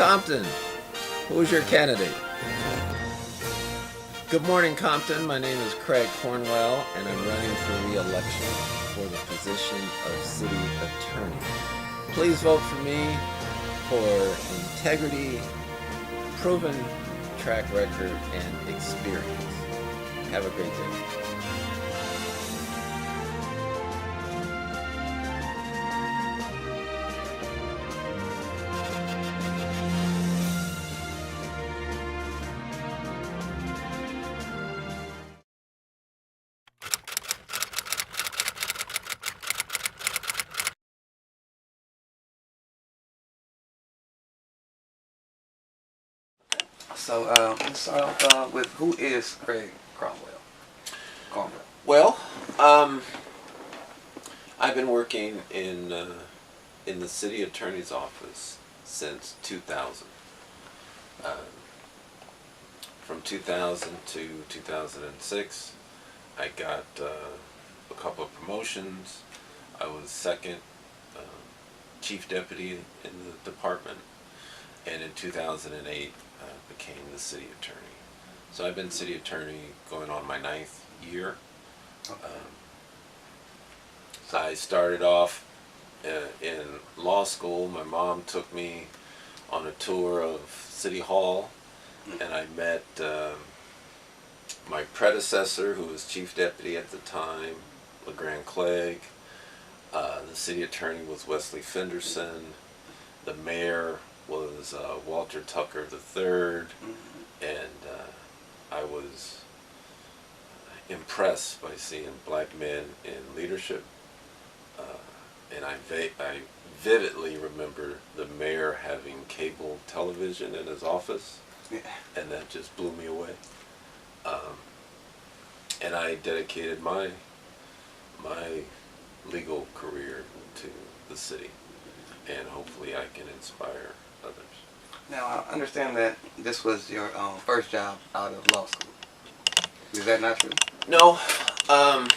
Compton, who's your candidate? Good morning, Compton. My name is Craig Cornwell, and I'm running for re-election for the position of City Attorney. Please vote for me for integrity, proven track record, and experience. Have a great day. So let's start off with who is Craig Cornwell? Well, I've been working in the city attorney's office since 2000. From 2000 to 2006, I got a couple of promotions. I was second chief deputy in the department, and in 2008 became the city attorney. So I've been city attorney going on my 9th year. Okay. So I started off in law school. My mom took me on a tour of City Hall, and I met my predecessor, who was chief deputy at the time, LeGrand Clegg. The city attorney was Wesley Fenderson. The mayor was Walter Tucker III, and I was impressed by seeing black men in leadership, and I vividly remember the mayor having cable television in his office, and that just blew me away. And I dedicated my legal career to the city, and hopefully I can inspire others. Now, I understand that this was your first job out of law school. Is that not true? No. Out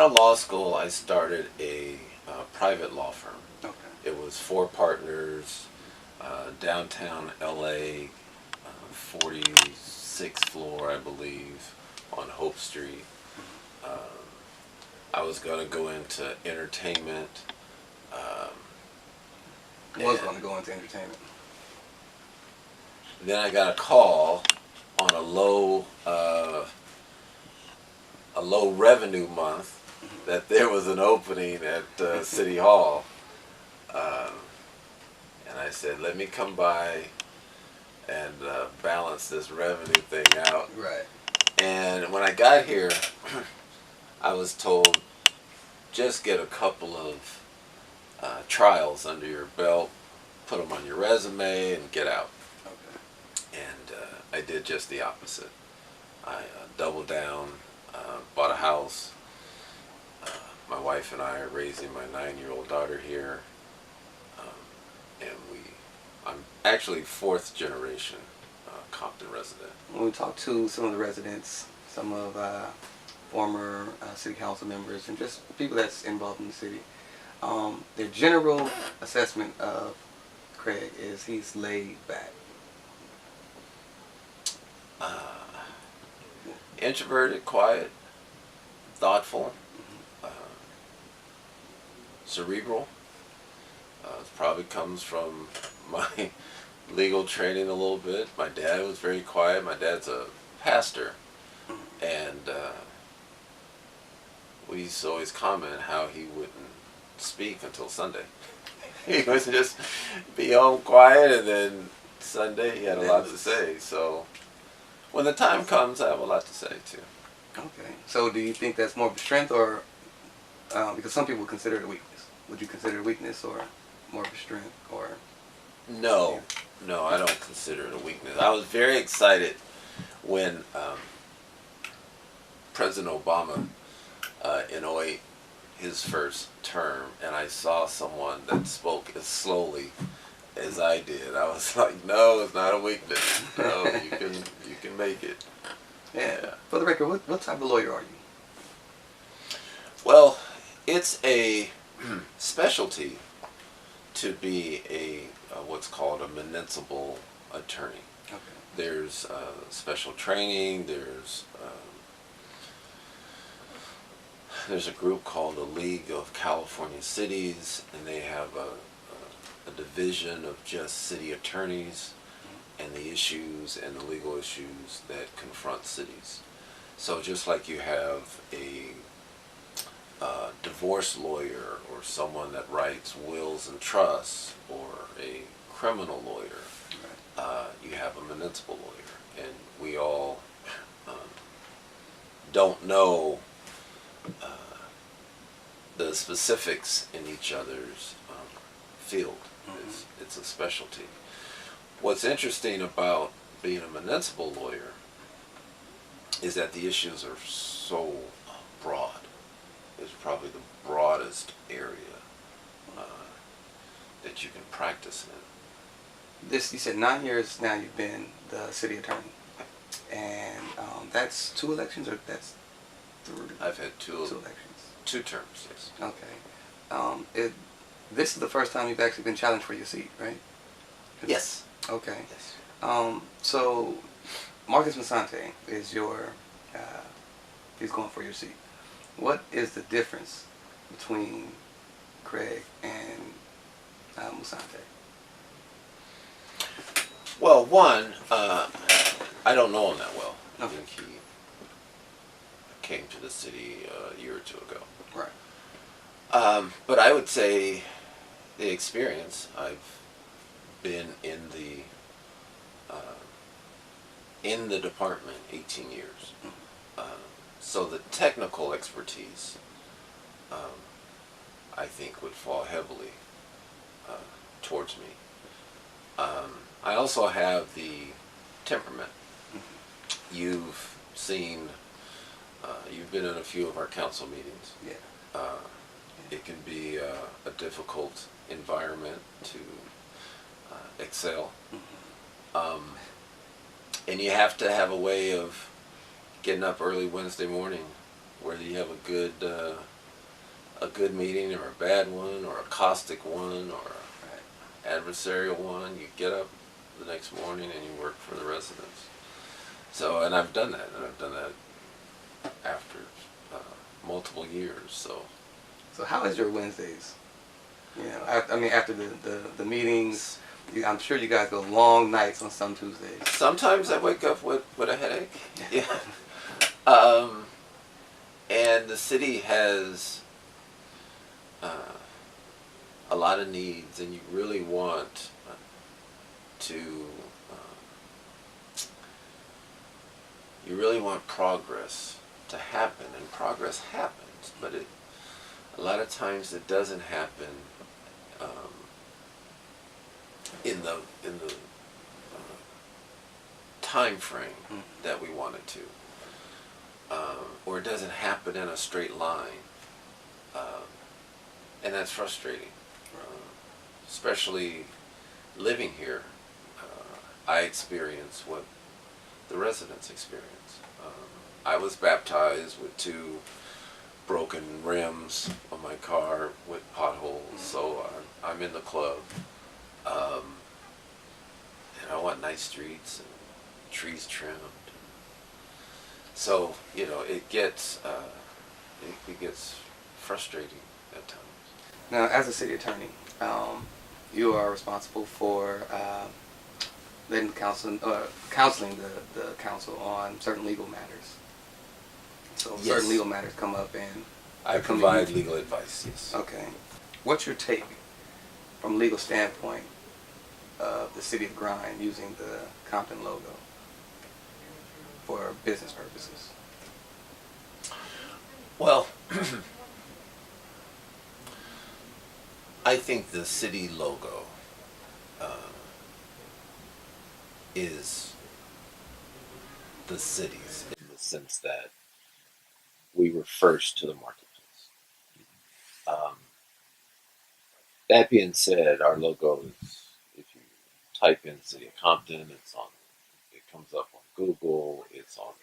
of law school, I started a private law firm. Okay. It was 4 partners, downtown LA, 46th floor, I believe, on Hope Street. I was going to go into entertainment. Was going to go into entertainment. Then I got a call on a low revenue month that there was an opening at City Hall, and I said, let me come by and balance this revenue thing out. Right. And when I got here, I was told, just get a couple of trials under your belt, put them on your resume, and get out. Okay. And I did just the opposite. I doubled down, bought a house. My wife and I are raising my 9-year-old daughter here, and I'm actually 4th generation Compton resident. When we talked to some of the residents, some of former city council members, and just people that's involved in the city, their general assessment of Craig is he's laid back. Introverted, quiet, thoughtful, cerebral. It probably comes from my legal training a little bit. My dad was very quiet. My dad's a pastor, and we used to always comment how he wouldn't speak until Sunday. He would just be home quiet, and then Sunday he had a lot to say. So when the time comes, I have a lot to say too. Okay. So do you think that's more of a strength, or because some people consider it a weakness? Would you consider it a weakness or more of a strength? Or No, I don't consider it a weakness. I was very excited when President Obama in 2008, his first term, and I saw someone that spoke as slowly as I did. I was like, no, it's not a weakness. No, you can make it. Yeah. For the record, what type of lawyer are you? Well, it's a specialty to be a what's called a municipal attorney. Okay. There's special training. There's a group called the League of California Cities, and they have a division of just city attorneys and the issues and the legal issues that confront cities. So just like you have a divorce lawyer or someone that writes wills and trusts or a criminal lawyer, you have a municipal lawyer, and we all don't know the specifics in each other's field. It's a specialty. What's interesting about being a municipal lawyer is that the issues are so broad. It's probably the broadest area that you can practice in. You said 9 years now you've been the city attorney, and that's 2 elections, or that's 3? I've had 2 elections. 2 terms, yes. Okay. This is the first time you've actually been challenged for your seat, right? Yes. Okay. Yes. So Marcus Musante is he's going for your seat. What is the difference between Craig and Musante? Well, one, I don't know him that well. I Okay. think he came to the city a year or 2 ago. Right. But I would say the experience. I've been in the department 18 years. So the technical expertise, I think, would fall heavily towards me. I also have the temperament. You've seen, you've been in a few of our council meetings. Yeah. It can be a difficult environment to excel. And you have to have a way of getting up early Wednesday morning, whether you have a good meeting or a bad one or a caustic one or an adversarial one. You get up the next morning and you work for the residents. So, and I've done that, after multiple years. So how is your Wednesdays? You know, I mean, after the meetings, I'm sure you guys go long nights on some Tuesdays. Sometimes I wake up with a headache. Yeah. And the city has a lot of needs, and you really want progress to happen, and progress happens, but a lot of times it doesn't happen in the time frame that we want it to, or it doesn't happen in a straight line, and that's frustrating. Especially living here, I experience what the residents experience. I was baptized with 2 broken rims on my car with potholes, so I'm in the club. And I want nice streets and trees trimmed. So, it gets frustrating at times. Now, as a city attorney, you are responsible for letting counseling the council on certain legal matters. So Yes. certain legal matters come up, and I provide legal advice, yes. okay. What's your take from a legal standpoint of the city of Grind using the Compton logo for business purposes? Well, I think the city logo is the city's, in the sense that we were first to the marketplace. That being said, our logo is, if you type in City of Compton, it comes up on Google, it's on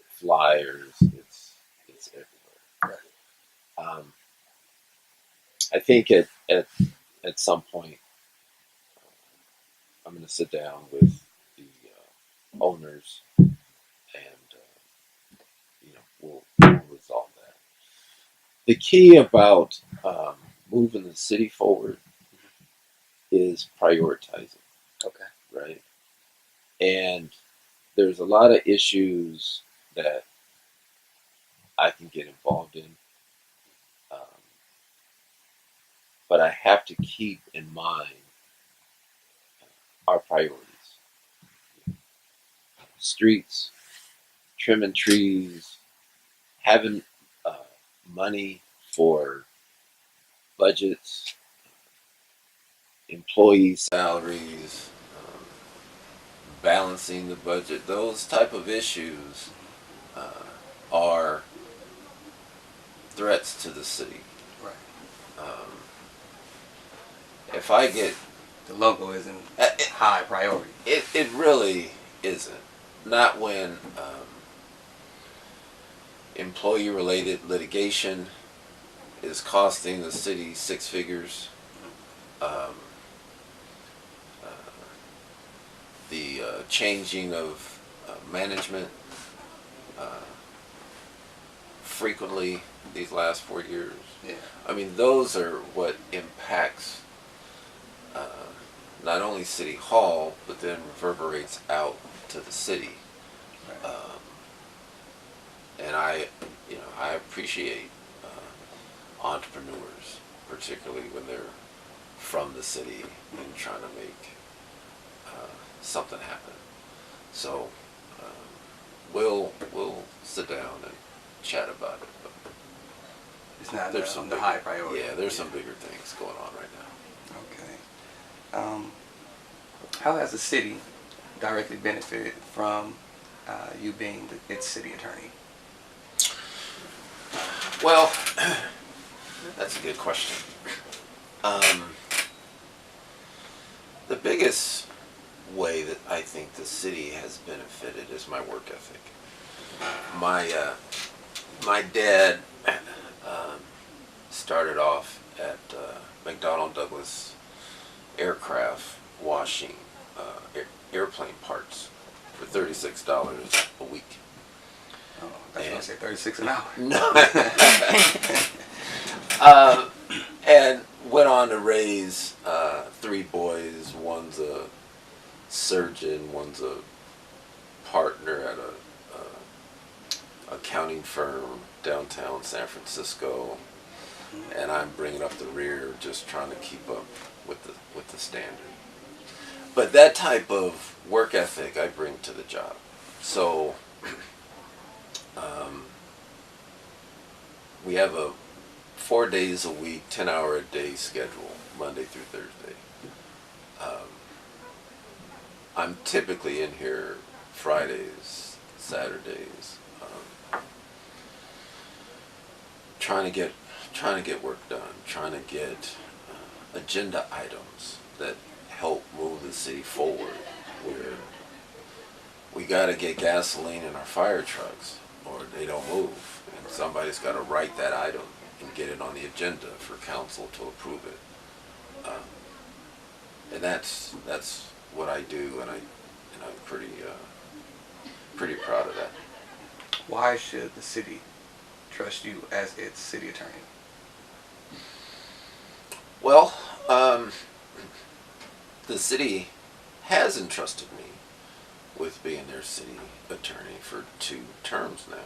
flyers, it's everywhere. I think at some point I'm going to sit down with the owners, and we'll resolve that. The key about moving the city forward is prioritizing, Okay. right? And there's a lot of issues that I can get involved in, um, but I have to keep in mind our priorities: streets, trimming trees, having uh, money for budgets, employee salaries, balancing the budget. Those type of issues uh, are threats to the city. Right. Um, if I get The logo isn't it, high priority. it really isn't. Not when employee related litigation is costing the city six figures. Um, the changing of management frequently these last 4 years. Yeah. I mean, those are what impacts not only City Hall, but then reverberates out to the city. Right. And I appreciate entrepreneurs, particularly when they're from the city and trying to make something happen. So we'll sit down and chat about it. But It's not there's some the bigger, high priority. Yeah, there's some bigger things going on right now. Okay. How has the city directly benefited from you being its city attorney? Well, that's a good question. The biggest way that I think the city has benefited is my work ethic. My dad started off at McDonnell Douglas Aircraft washing airplane parts for $36 a week. Oh, that's what I say, 36 an hour. No. And went on to raise three boys. One's a surgeon, one's a partner at a accounting firm downtown San Francisco, and I'm bringing up the rear, just trying to keep up with the standard. But that type of work ethic I bring to the job. So we have a 4 days a week, 10-hour a day schedule, Monday through Thursday. I'm typically in here Fridays, Saturdays, trying to get work done, trying to get agenda items that help move the city forward. Where we got to get gasoline in our fire trucks, or they don't move, and somebody's got to write that item and get it on the agenda for council to approve it. And that's what I do, and I'm pretty proud of that. Why should the city trust you as its city attorney? Well, the city has entrusted me with being their city attorney for 2 terms now,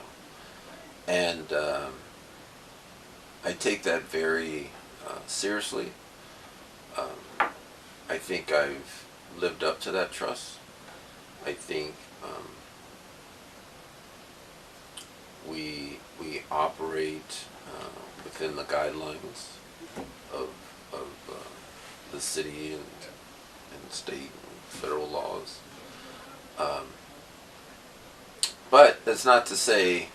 and I take that very seriously. I think I've lived up to that trust. I think we operate within the guidelines of the city and state and federal laws. But that's not to say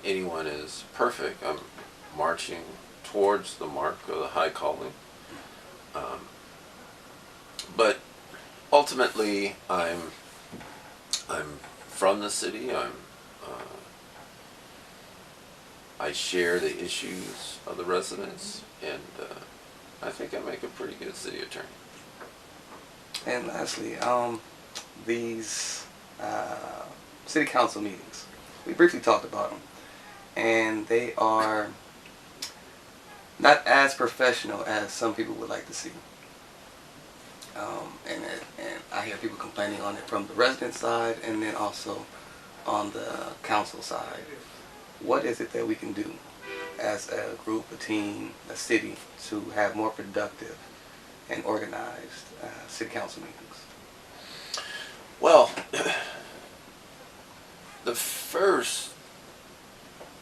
anyone is perfect. I'm marching towards the mark of the high calling. But ultimately, I'm from the city. I share the issues of the residents, and I think I make a pretty good city attorney. And lastly, these city council meetings. We briefly talked about them, and they are not as professional as some people would like to see. And I hear people complaining on it from the resident side and then also on the council side. What is it that we can do as a group, a team, a city to have more productive and organized city council meetings? Well, the first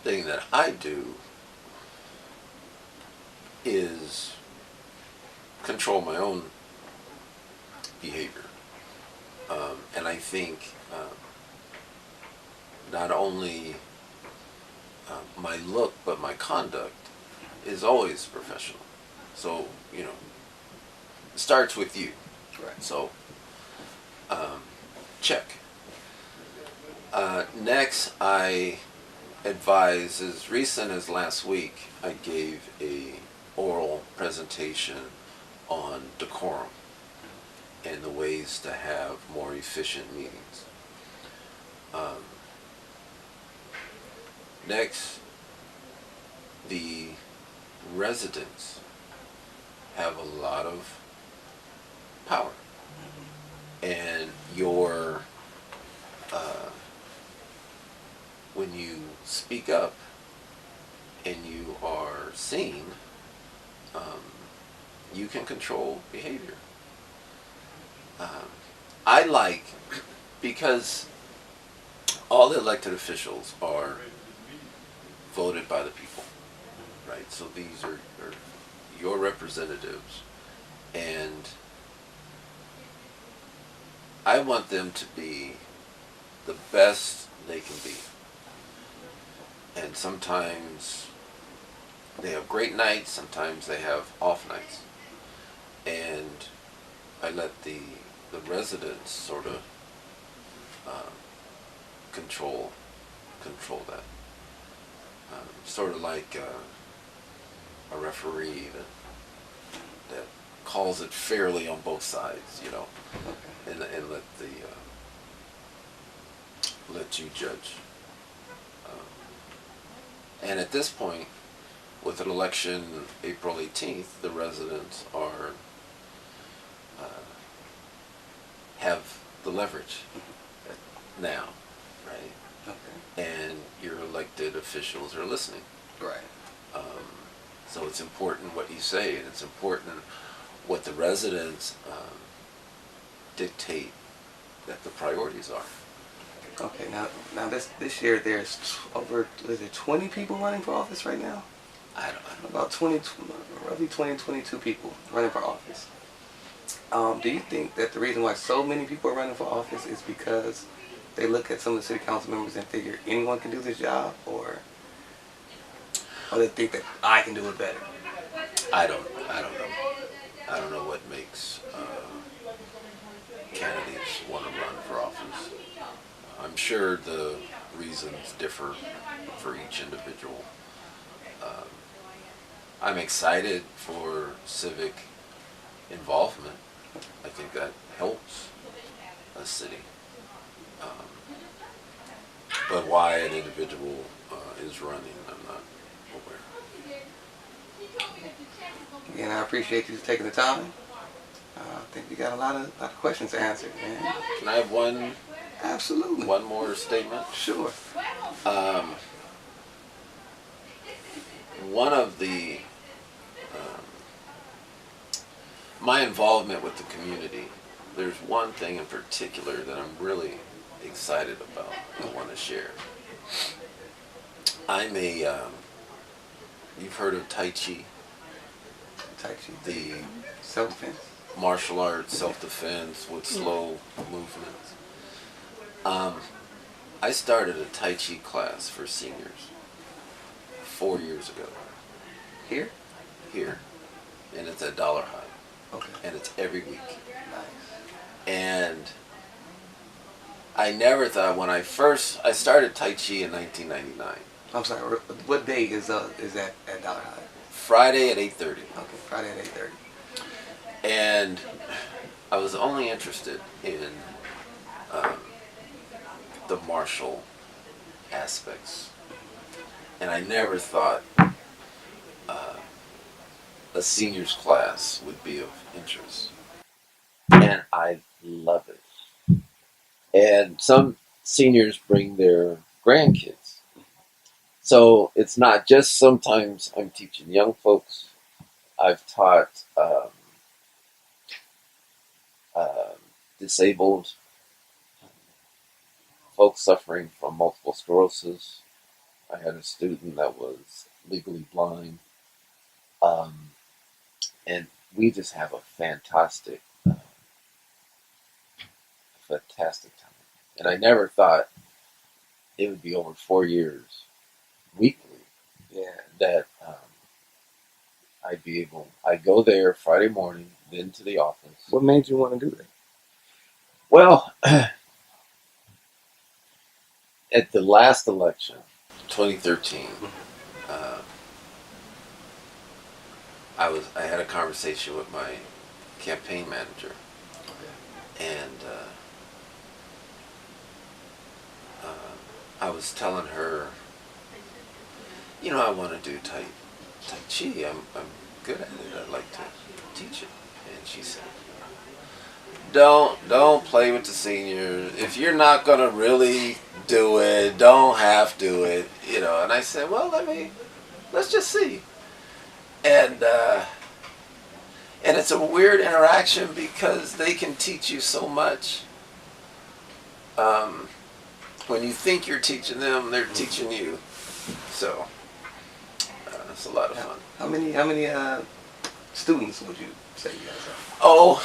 thing that I do is control my own behavior. And I think not only my look, but my conduct is always professional. So, you know, it starts with you. Right. So, check. Next, I advise, as recent as last week, I gave a oral presentation on decorum and the ways to have more efficient meetings. Next, the residents have a lot of power, and your when you speak up and you are seen, you can control behavior. I like, because all the elected officials are voted by the people, right? So these are your representatives, and I want them to be the best they can be. And sometimes they have great nights, sometimes they have off nights. And I let the residents sort of control that. Sort of like a referee that calls it fairly on both sides, you know, and let you judge. And at this point, with an election April 18th, the residents are have the leverage now, right? Okay. And your elected officials are listening. Right. So it's important what you say, and it's important what the residents dictate that the priorities are. Okay. Now this year there's over, is it 20 people running for office right now? I don't know. About roughly 22 people running for office. Do you think that the reason why so many people are running for office is because they look at some of the city council members and figure anyone can do this job, or they think that I can do it better? I don't know. I don't know what makes candidates want to run for office. I'm sure the reasons differ for each individual. I'm excited for civic involvement. I think that helps a city. But why an individual is running, I'm not aware. Again, I appreciate you taking the time. I think you got a lot of questions answered, man. Can I have one Absolutely. one more statement? Sure. One of the my involvement with the community, there's one thing in particular that I'm really excited about and want to share. I'm you've heard of Tai Chi? Tai Chi. The Self-defense. martial arts, self-defense with slow movements. I started a Tai Chi class for seniors 4 years ago. Here? Here. And it's at Dollar High. Okay. And it's every week. Nice. And I never thought, when I started Tai Chi in 1999. I'm sorry, what day is that at Dollar High? Friday at 8:30. Okay, Friday at 8:30. And I was only interested in um, the martial aspects, and I never thought a seniors class would be of interest. And I love it. And some seniors bring their grandkids. So it's not just sometimes I'm teaching young folks. I've taught uh, disabled folks suffering from multiple sclerosis. I had a student that was legally blind. Um, and we just have a fantastic time. And I never thought it would be over 4 years weekly. Yeah. That I'd go there Friday morning, then to the office. What made you want to do that? Well, at the last election, 2013, uh, I had a conversation with my campaign manager, and I was telling her, I want to do Tai Chi. I'm good at it. I'd like to teach it. And she said, don't play with the seniors. If you're not gonna really do it, don't have to do it. And I said, well, let's just see. And it's a weird interaction because they can teach you so much. When you think you're teaching them, they're teaching you. So it's a lot of fun. How many students would you say you guys have? Oh,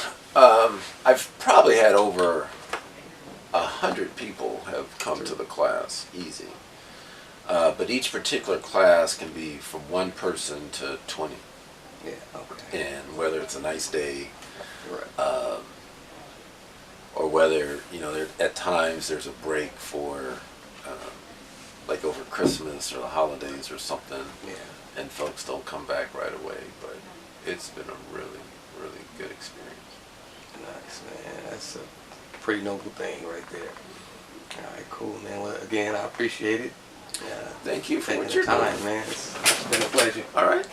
I've probably had over 100 people have come to the class, easy. But each particular class can be from one person to 20. Yeah, okay. And whether it's a nice day, Right. or whether, at times there's a break for, like over Christmas or the holidays or something, Yeah. and folks don't come back right away. But it's been a really, really good experience. Nice, man. That's a pretty noble thing right there. All right, cool, man. Well, again, I appreciate it. Thank you for Taking what the you're time, doing. man. It's been a pleasure. All right.